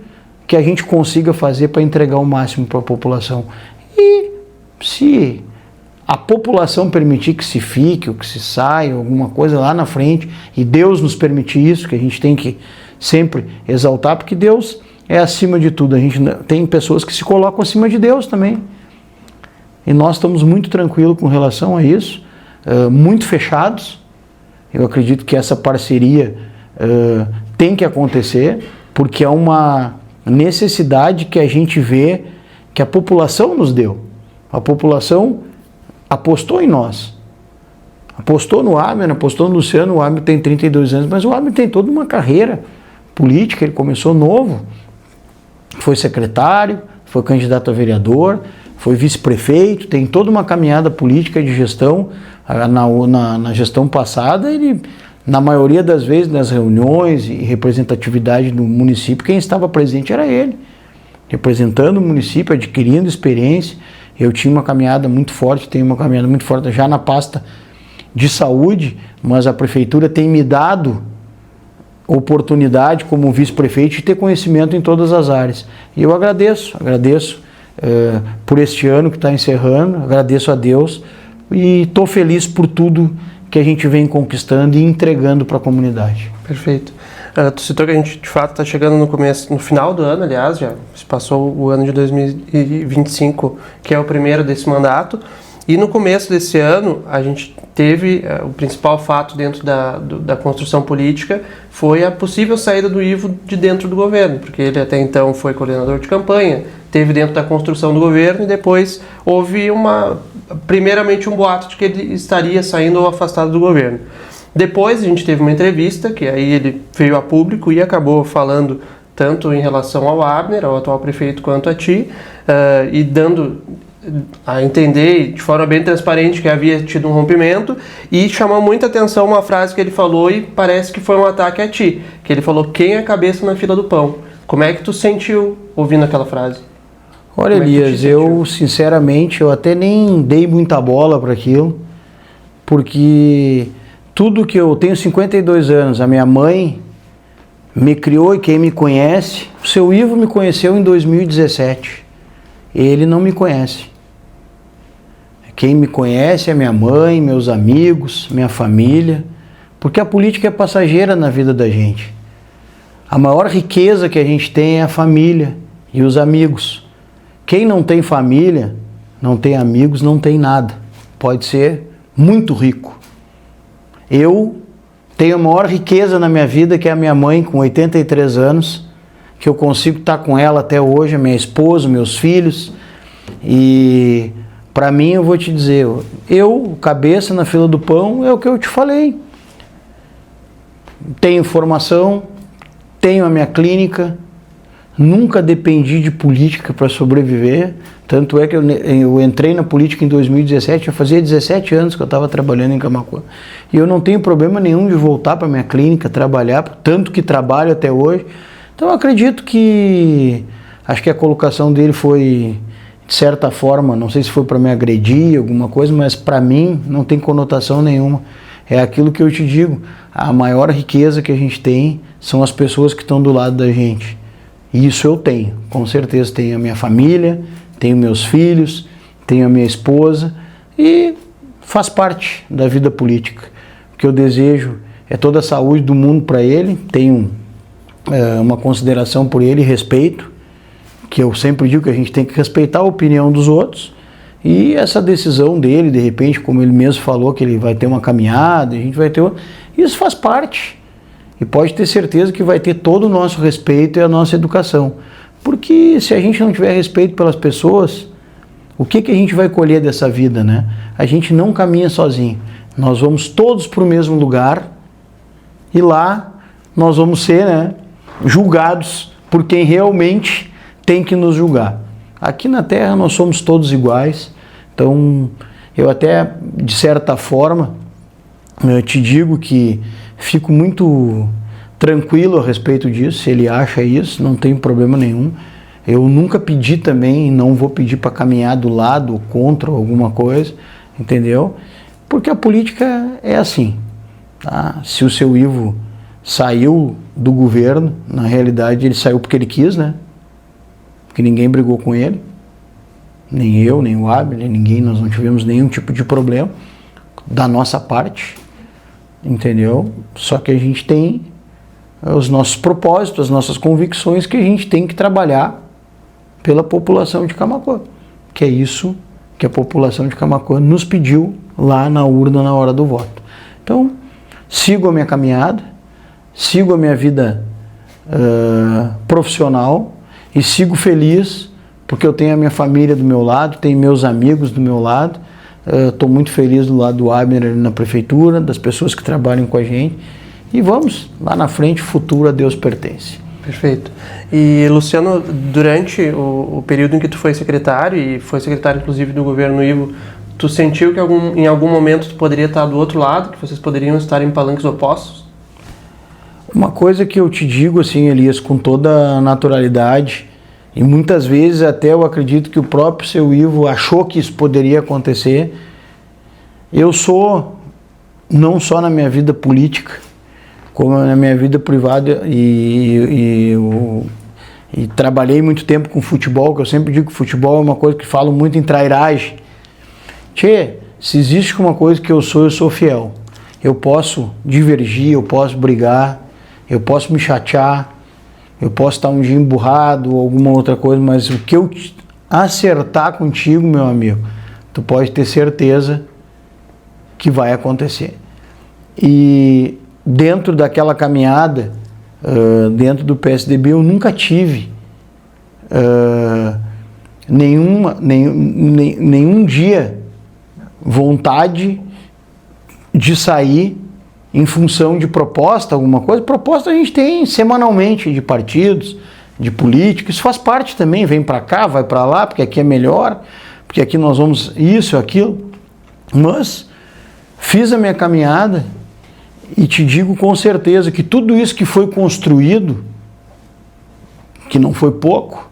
que a gente consiga fazer para entregar o máximo para a população. E se a população permitir que se fique ou que se saia, alguma coisa lá na frente, e Deus nos permitir isso, que a gente tem que sempre exaltar, porque Deus é acima de tudo. A gente tem pessoas que se colocam acima de Deus também. E nós estamos muito tranquilos com relação a isso, muito fechados. Eu acredito que essa parceria tem que acontecer, porque é uma necessidade que a gente vê que a população nos deu. A população apostou em nós. Apostou no Abner, apostou no Luciano. O Abner tem 32 anos, mas o Abner tem toda uma carreira política. Ele começou novo, foi secretário, foi candidato a vereador, foi vice-prefeito, tem toda uma caminhada política de gestão. Na gestão passada, ele, na maioria das vezes, nas reuniões e representatividade do município, quem estava presente era ele, representando o município, adquirindo experiência. Eu tinha uma caminhada muito forte, tenho uma caminhada muito forte já na pasta de saúde, mas a prefeitura tem me dado oportunidade como vice-prefeito de ter conhecimento em todas as áreas. E eu agradeço por este ano que está encerrando, agradeço a Deus e estou feliz por tudo que a gente vem conquistando e entregando para a comunidade. Perfeito. Tu citou que a gente de fato está chegando no final do ano, aliás, já se passou o ano de 2025, que é o primeiro desse mandato, e no começo desse ano a gente teve o principal fato dentro da construção política foi a possível saída do Ivo de dentro do governo, porque ele até então foi coordenador de campanha, teve dentro da construção do governo e depois houve primeiramente um boato de que ele estaria saindo ou afastado do governo. Depois a gente teve uma entrevista, que aí ele veio a público e acabou falando tanto em relação ao Abner, ao atual prefeito, quanto a ti, e dando a entender de forma bem transparente que havia tido um rompimento, e chamou muita atenção uma frase que ele falou e parece que foi um ataque a ti, que ele falou: quem é a cabeça na fila do pão? Como é que tu sentiu ouvindo aquela frase? Olha, Elias, eu sinceramente, eu até nem dei muita bola para aquilo, porque tudo que eu tenho 52 anos, a minha mãe me criou e quem me conhece, o seu Ivo me conheceu em 2017, ele não me conhece. Quem me conhece é minha mãe, meus amigos, minha família, porque a política é passageira na vida da gente. A maior riqueza que a gente tem é a família e os amigos. Quem não tem família, não tem amigos, não tem nada. Pode ser muito rico. Eu tenho a maior riqueza na minha vida, que é a minha mãe, com 83 anos, que eu consigo estar com ela até hoje, a minha esposa, meus filhos. E para mim, eu vou te dizer, eu, cabeça na fila do pão, é o que eu te falei. Tenho formação, tenho a minha clínica, nunca dependi de política para sobreviver, tanto é que eu entrei na política em 2017, já fazia 17 anos que eu estava trabalhando em Camaquã, e eu não tenho problema nenhum de voltar para minha clínica, trabalhar, tanto que trabalho até hoje. Então eu acredito que, acho que a colocação dele foi, de certa forma, não sei se foi para me agredir, alguma coisa, mas para mim não tem conotação nenhuma. É aquilo que eu te digo, a maior riqueza que a gente tem são as pessoas que estão do lado da gente. E isso eu tenho, com certeza tenho a minha família, tenho meus filhos, tenho a minha esposa e faz parte da vida política. O que eu desejo é toda a saúde do mundo para ele, tenho uma consideração por ele, respeito, que eu sempre digo que a gente tem que respeitar a opinião dos outros, e essa decisão dele, de repente, como ele mesmo falou, que ele vai ter uma caminhada, a gente vai ter outra, isso faz parte. E pode ter certeza que vai ter todo o nosso respeito e a nossa educação. Porque se a gente não tiver respeito pelas pessoas, o que a gente vai colher dessa vida, né? A gente não caminha sozinho. Nós vamos todos para o mesmo lugar e lá nós vamos ser, né, julgados por quem realmente tem que nos julgar. Aqui na Terra nós somos todos iguais. Então eu até, de certa forma, eu te digo que fico muito tranquilo a respeito disso. Se ele acha isso, não tem problema nenhum. Eu nunca pedi também, não vou pedir para caminhar do lado ou contra alguma coisa, entendeu? Porque a política é assim, tá? Se o seu Ivo saiu do governo, na realidade ele saiu porque ele quis, né? Porque ninguém brigou com ele, nem eu, nem o Abner, ninguém, nós não tivemos nenhum tipo de problema da nossa parte, entendeu? Só que a gente tem os nossos propósitos, as nossas convicções que a gente tem que trabalhar pela população de Camaquã, que é isso que a população de Camaquã nos pediu lá na urna na hora do voto. Então, sigo a minha caminhada, sigo a minha vida profissional e sigo feliz porque eu tenho a minha família do meu lado, tenho meus amigos do meu lado, estou muito feliz do lado do Abner na prefeitura, das pessoas que trabalham com a gente, e vamos, lá na frente, o futuro a Deus pertence. Perfeito. E, Luciano, durante o período em que tu foi secretário, e foi secretário inclusive do governo Ivo, tu sentiu que em algum momento tu poderia estar do outro lado, que vocês poderiam estar em palanques opostos? Uma coisa que eu te digo, assim, Elias, com toda a naturalidade, e muitas vezes até eu acredito que o próprio seu Ivo achou que isso poderia acontecer, eu sou, não só na minha vida política, como na minha vida privada, e trabalhei muito tempo com futebol, que eu sempre digo que futebol é uma coisa que falo muito em trairagem. Tchê, se existe uma coisa que eu sou fiel. Eu posso divergir, eu posso brigar, eu posso me chatear, eu posso estar um dia emburrado ou alguma outra coisa, mas o que eu acertar contigo, meu amigo, tu pode ter certeza que vai acontecer. E dentro daquela caminhada, dentro do PSDB, eu nunca tive nenhum dia vontade de sair em função de proposta, alguma coisa. Proposta a gente tem semanalmente de partidos, de políticos, isso faz parte também, vem para cá, vai para lá, porque aqui é melhor, porque aqui nós vamos isso, aquilo. Mas fiz a minha caminhada e te digo com certeza que tudo isso que foi construído, que não foi pouco,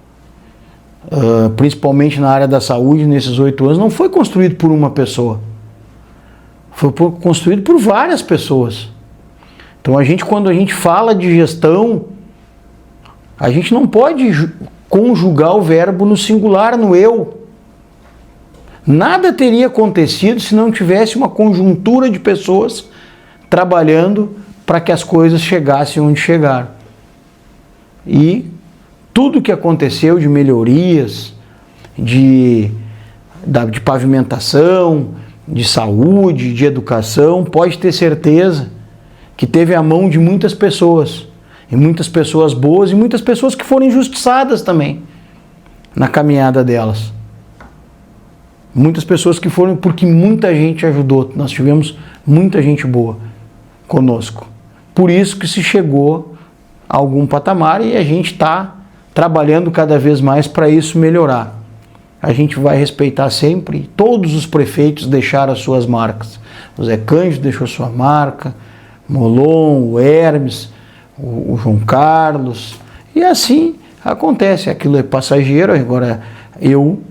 principalmente na área da saúde nesses 8 anos, não foi construído por uma pessoa. Foi construído por várias pessoas. Então quando a gente fala de gestão, a gente não pode conjugar o verbo no singular, no eu. Nada teria acontecido se não tivesse uma conjuntura de pessoas trabalhando para que as coisas chegassem onde chegaram. E tudo que aconteceu de melhorias, de pavimentação, de saúde, de educação, pode ter certeza que teve a mão de muitas pessoas, e muitas pessoas boas, e muitas pessoas que foram injustiçadas também na caminhada delas. Muitas pessoas que foram porque muita gente ajudou, nós tivemos muita gente boa conosco. Por isso que se chegou a algum patamar e a gente está trabalhando cada vez mais para isso melhorar. A gente vai respeitar sempre, todos os prefeitos deixaram as suas marcas. O Zé Cândido deixou sua marca, Molon, o Hermes, o João Carlos, e assim acontece, aquilo é passageiro. Agora eu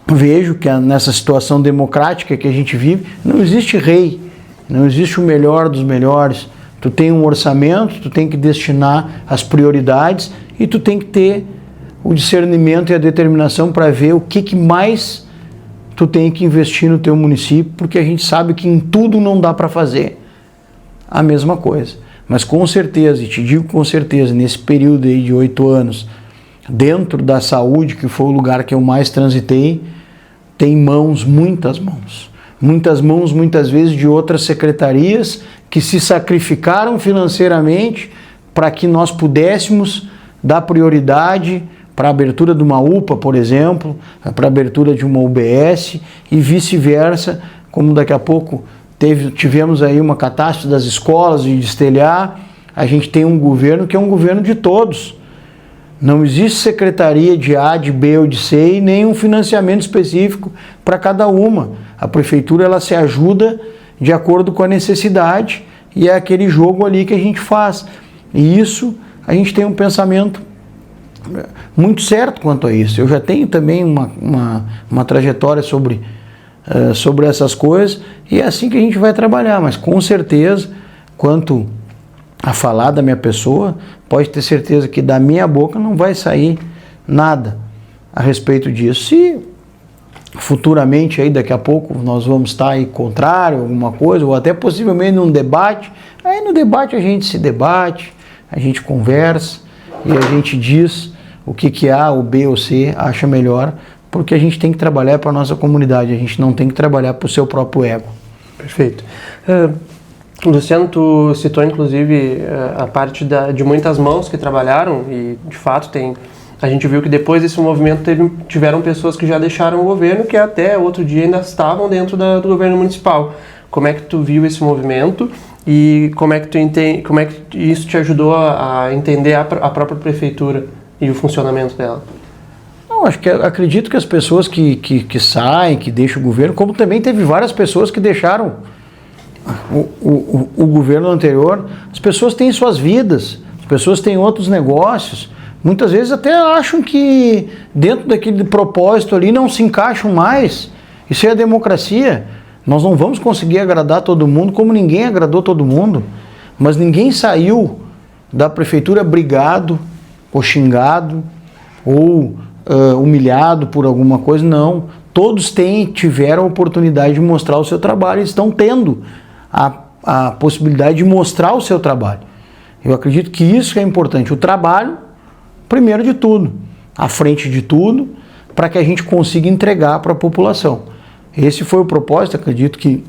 vejo que nessa situação democrática que a gente vive, não existe rei, não existe o melhor dos melhores. Tu tem um orçamento, tu tem que destinar as prioridades e tu tem que ter o discernimento e a determinação para ver o que mais tu tem que investir no teu município, porque a gente sabe que em tudo não dá para fazer a mesma coisa. Mas com certeza, e te digo com certeza, nesse período aí de 8 anos, dentro da saúde, que foi o lugar que eu mais transitei, tem muitas mãos, muitas vezes de outras secretarias que se sacrificaram financeiramente para que nós pudéssemos dar prioridade para a abertura de uma UPA, por exemplo, para a abertura de uma UBS e vice-versa, como daqui a pouco tivemos aí uma catástrofe das escolas de destelhar. A gente tem um governo que é um governo de todos. Não existe secretaria de A, de B ou de C e nem um financiamento específico para cada uma. A prefeitura ela se ajuda de acordo com a necessidade e é aquele jogo ali que a gente faz. E isso, a gente tem um pensamento muito certo quanto a isso. Eu já tenho também uma trajetória sobre essas coisas, e é assim que a gente vai trabalhar, mas com certeza, quanto a falar da minha pessoa, pode ter certeza que da minha boca não vai sair nada a respeito disso. Se futuramente, aí daqui a pouco, nós vamos estar aí contrário, alguma coisa, ou até possivelmente num debate, aí no debate a gente se debate, a gente conversa e a gente diz o que A, o B ou C acha melhor, porque a gente tem que trabalhar para a nossa comunidade, a gente não tem que trabalhar para o seu próprio ego. Perfeito. Luciano, tu citou inclusive a parte de muitas mãos que trabalharam, e de fato a gente viu que depois desse movimento tiveram pessoas que já deixaram o governo, que até outro dia ainda estavam dentro do governo municipal. Como é que tu viu esse movimento e como é que isso te ajudou a entender a própria prefeitura e o funcionamento dela? Não, acredito que as pessoas que saem, que deixam o governo, como também teve várias pessoas que deixaram o governo anterior, as pessoas têm suas vidas, as pessoas têm outros negócios, muitas vezes até acham que dentro daquele propósito ali não se encaixam mais. Isso é a democracia. Nós não vamos conseguir agradar todo mundo, como ninguém agradou todo mundo, mas ninguém saiu da prefeitura brigado, ou xingado, ou humilhado por alguma coisa, não. Todos tiveram a oportunidade de mostrar o seu trabalho, e estão tendo a possibilidade de mostrar o seu trabalho. Eu acredito que isso é importante, o trabalho, primeiro de tudo, à frente de tudo, para que a gente consiga entregar para a população. Esse foi o propósito, acredito que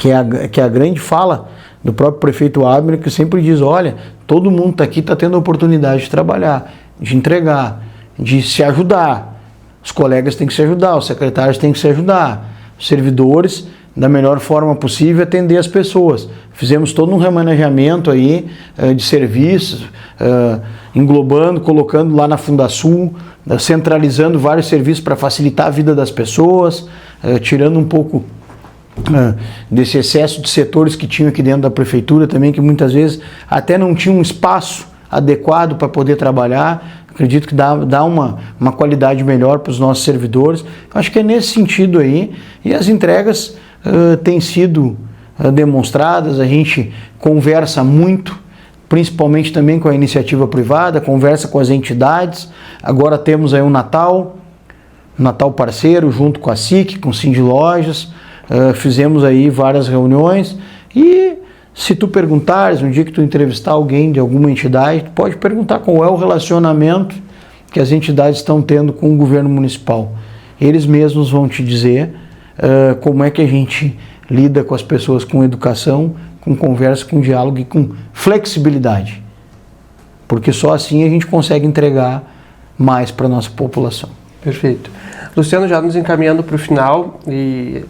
é a grande fala do próprio prefeito Abner, que sempre diz, olha, todo mundo está aqui, está tendo a oportunidade de trabalhar, de entregar, de se ajudar. Os colegas têm que se ajudar, os secretários têm que se ajudar, os servidores, da melhor forma possível, atender as pessoas. Fizemos todo um remanejamento aí de serviços, englobando, colocando lá na Fundasul, centralizando vários serviços para facilitar a vida das pessoas, tirando um pouco desse excesso de setores que tinham aqui dentro da prefeitura também, que muitas vezes até não tinham um espaço adequado para poder trabalhar. Acredito que dá uma qualidade melhor para os nossos servidores. Acho que é nesse sentido aí, e as entregas têm sido demonstradas. A gente conversa muito, principalmente também com a iniciativa privada, conversa com as entidades. Agora temos aí um Natal parceiro, junto com a SIC, com o Cindy Lojas. Fizemos aí várias reuniões, e se tu perguntares, um dia que tu entrevistar alguém de alguma entidade, tu pode perguntar qual é o relacionamento que as entidades estão tendo com o governo municipal. Eles mesmos vão te dizer como é que a gente lida com as pessoas com educação, com conversa, com diálogo e com flexibilidade. Porque só assim a gente consegue entregar mais para a nossa população. Perfeito. Luciano, já nos encaminhando para o final, e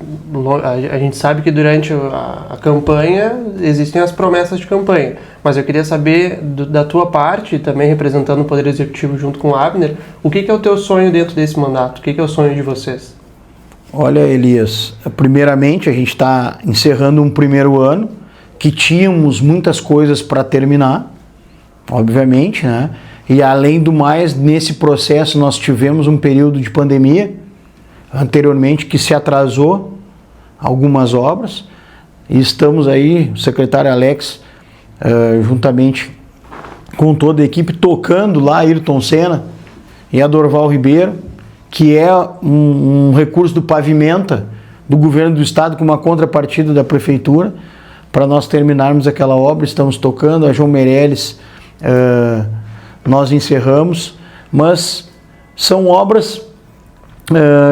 a gente sabe que durante a campanha existem as promessas de campanha, mas eu queria saber da tua parte, também representando o Poder Executivo junto com o Abner, o que é o teu sonho dentro desse mandato? O que é o sonho de vocês? Olha, Elias, primeiramente a gente está encerrando um primeiro ano, que tínhamos muitas coisas para terminar, obviamente, né? E além do mais, nesse processo nós tivemos um período de pandemia anteriormente que se atrasou algumas obras, e estamos aí, o secretário Alex, juntamente com toda a equipe, tocando lá Ayrton Senna e a Dorval Ribeiro, que é um recurso do Pavimenta, do governo do estado, com uma contrapartida da prefeitura, para nós terminarmos aquela obra. Estamos tocando, a João Meirelles nós encerramos, mas são obras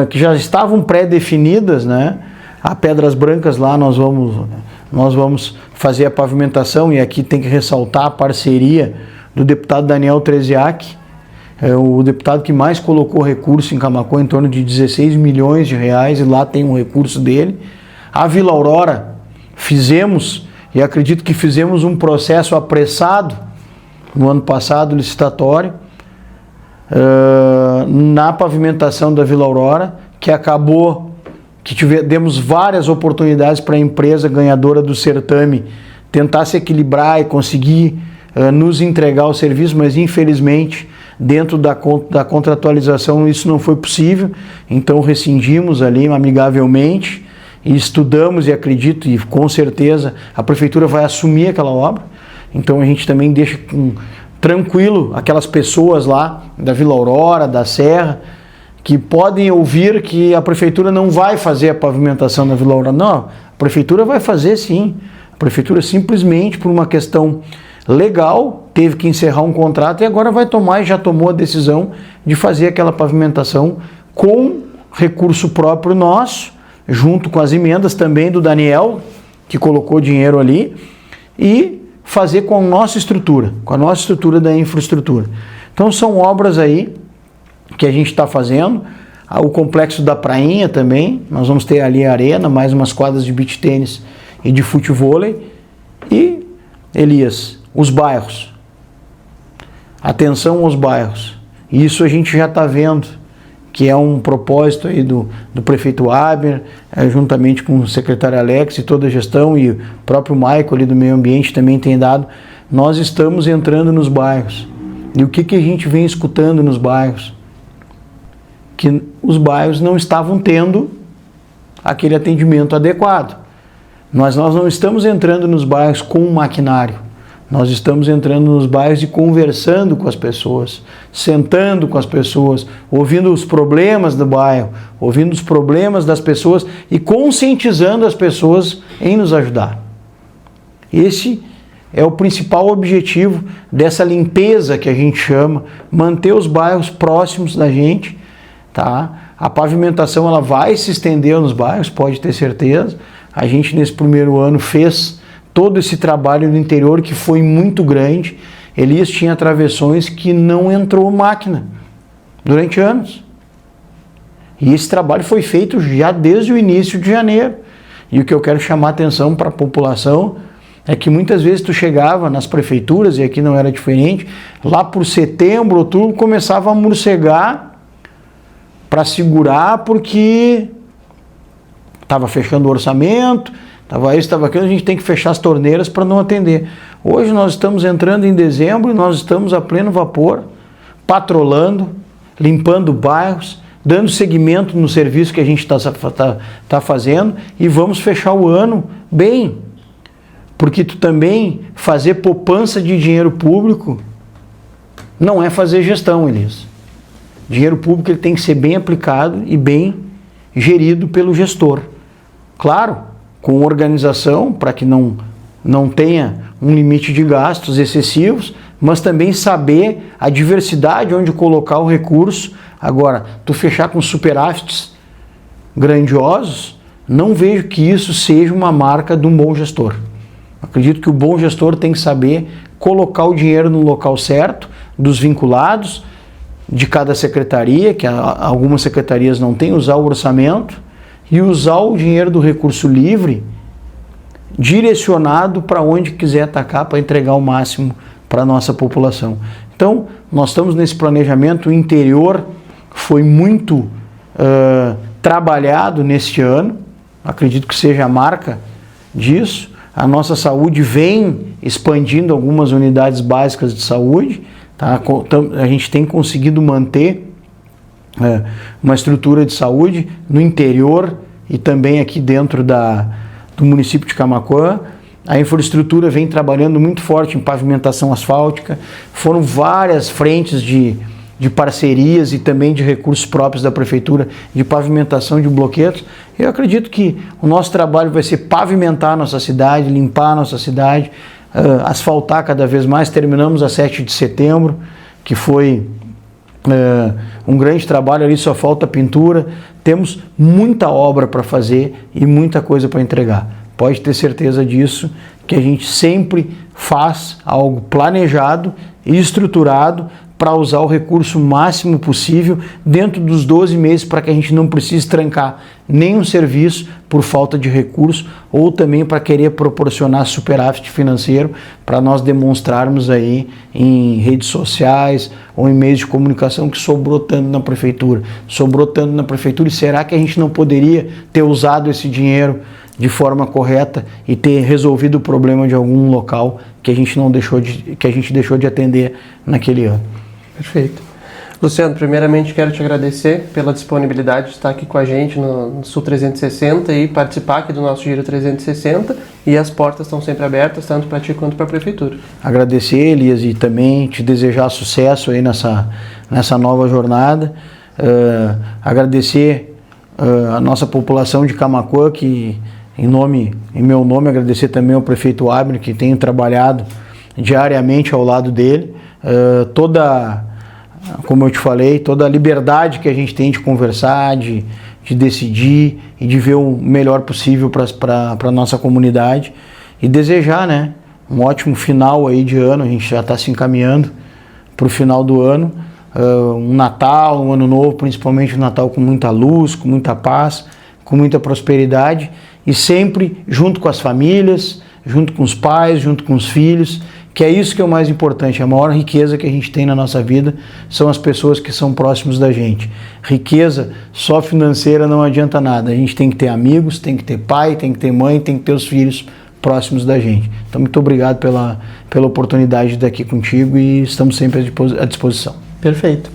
que já estavam pré-definidas, né? A Pedras Brancas lá nós vamos fazer a pavimentação, e aqui tem que ressaltar a parceria do deputado Daniel Treziak, o deputado que mais colocou recurso em Camaquã, em torno de 16 milhões de reais, e lá tem um recurso dele. A Vila Aurora fizemos, e acredito que fizemos um processo apressado no ano passado, licitatório, na pavimentação da Vila Aurora, que acabou que demos várias oportunidades para a empresa ganhadora do certame tentar se equilibrar e conseguir nos entregar o serviço, mas infelizmente dentro da contratualização isso não foi possível, então rescindimos ali amigavelmente e estudamos e acredito e com certeza a prefeitura vai assumir aquela obra, então a gente também deixa tranquilo aquelas pessoas lá da Vila Aurora, da Serra, que podem ouvir que a prefeitura não vai fazer a pavimentação da Vila Aurora. Não, a prefeitura vai fazer sim. A prefeitura simplesmente por uma questão legal teve que encerrar um contrato e agora vai tomar e já tomou a decisão de fazer aquela pavimentação com recurso próprio nosso, junto com as emendas também do Daniel, que colocou dinheiro ali, e fazer com a nossa estrutura da infraestrutura. Então são obras aí que a gente está fazendo. O complexo da Prainha também, nós vamos ter ali a arena, mais umas quadras de beach tênis e de futevôlei. E, Elias, os bairros. Atenção aos bairros. Isso a gente já está vendo, que é um propósito aí do prefeito Abner, juntamente com o secretário Alex e toda a gestão, e o próprio Maico ali do meio ambiente também tem dado. Nós estamos entrando nos bairros. E o que a gente vem escutando nos bairros? Que os bairros não estavam tendo aquele atendimento adequado. Nós não estamos entrando nos bairros com um maquinário, nós estamos entrando nos bairros e conversando com as pessoas, sentando com as pessoas, ouvindo os problemas do bairro, ouvindo os problemas das pessoas e conscientizando as pessoas em nos ajudar. Esse é o principal objetivo dessa limpeza que a gente chama, manter os bairros próximos da gente. Tá? A pavimentação ela vai se estender nos bairros, pode ter certeza. A gente nesse primeiro ano fez todo esse trabalho no interior que foi muito grande. Elias tinha travessões que não entrou máquina durante anos. E esse trabalho foi feito já desde o início de janeiro. E o que eu quero chamar a atenção para a população é que muitas vezes tu chegava nas prefeituras, e aqui não era diferente, lá por setembro, outubro, começava a morcegar para segurar, porque estava fechando o orçamento, estava isso, estava aquilo, a gente tem que fechar as torneiras para não atender. Hoje nós estamos entrando em dezembro e nós estamos a pleno vapor, patrolando, limpando bairros, dando seguimento no serviço que a gente tá fazendo e vamos fechar o ano bem. Porque tu também fazer poupança de dinheiro público não é fazer gestão, Elias. Dinheiro público ele tem que ser bem aplicado e bem gerido pelo gestor. Claro, com organização, para que não tenha um limite de gastos excessivos, mas também saber a diversidade onde colocar o recurso. Agora, tu fechar com superávites grandiosos, não vejo que isso seja uma marca de um bom gestor. Acredito que o bom gestor tem que saber colocar o dinheiro no local certo, dos vinculados, de cada secretaria, que algumas secretarias não têm, usar o orçamento e usar o dinheiro do recurso livre direcionado para onde quiser atacar, para entregar o máximo para a nossa população. Então, nós estamos nesse planejamento. O interior foi muito trabalhado neste ano, acredito que seja a marca disso. A nossa saúde vem expandindo algumas unidades básicas de saúde. Tá? A gente tem conseguido manter uma estrutura de saúde no interior e também aqui dentro do município de Camaquã. A infraestrutura vem trabalhando muito forte em pavimentação asfáltica. Foram várias frentes de parcerias e também de recursos próprios da prefeitura de pavimentação de bloquetos. Eu acredito que o nosso trabalho vai ser pavimentar a nossa cidade, limpar a nossa cidade, asfaltar cada vez mais. Terminamos a 7 de setembro, que foi um grande trabalho ali, só falta pintura. Temos muita obra para fazer e muita coisa para entregar. Pode ter certeza disso, que a gente sempre faz algo planejado e estruturado para usar o recurso máximo possível dentro dos 12 meses, para que a gente não precise trancar nenhum serviço por falta de recurso, ou também para querer proporcionar superávit financeiro para nós demonstrarmos aí em redes sociais ou em meios de comunicação que sobrou tanto na prefeitura. Sobrou tanto na prefeitura, e será que a gente não poderia ter usado esse dinheiro de forma correta e ter resolvido o problema de algum local que a gente deixou de atender naquele ano. Perfeito. Luciano, primeiramente quero te agradecer pela disponibilidade de estar aqui com a gente no Sul 360 e participar aqui do nosso Giro 360, e as portas estão sempre abertas, tanto para ti quanto para a Prefeitura. Agradecer, Elias, e também te desejar sucesso aí nessa nova jornada. Agradecer a nossa população de Camaquã, que em meu nome, agradecer também ao prefeito Abner, que tem trabalhado diariamente ao lado dele. Como eu te falei, toda a liberdade que a gente tem de conversar, de decidir e de ver o melhor possível para a nossa comunidade. E desejar, né, um ótimo final aí de ano. A gente já está se encaminhando para o final do ano. Um Natal, um Ano Novo, principalmente um Natal com muita luz, com muita paz, com muita prosperidade, e sempre junto com as famílias, junto com os pais, junto com os filhos, que é isso que é o mais importante. A maior riqueza que a gente tem na nossa vida são as pessoas que são próximos da gente. Riqueza só financeira não adianta nada. A gente tem que ter amigos, tem que ter pai, tem que ter mãe, tem que ter os filhos próximos da gente. Então, muito obrigado pela oportunidade de estar aqui contigo, e estamos sempre à disposição. Perfeito.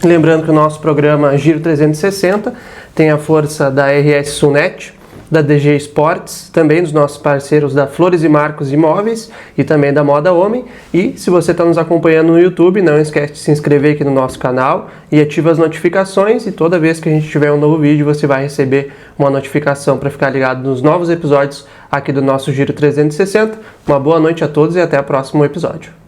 Lembrando que o nosso programa Giro 360 tem a força da RS Sulnet, da DG Esportes, também dos nossos parceiros da Flores e Marcos Imóveis e também da Moda Homem. E se você está nos acompanhando no YouTube, não esquece de se inscrever aqui no nosso canal e ativa as notificações, e toda vez que a gente tiver um novo vídeo você vai receber uma notificação para ficar ligado nos novos episódios aqui do nosso Giro 360. Uma boa noite a todos e até o próximo episódio.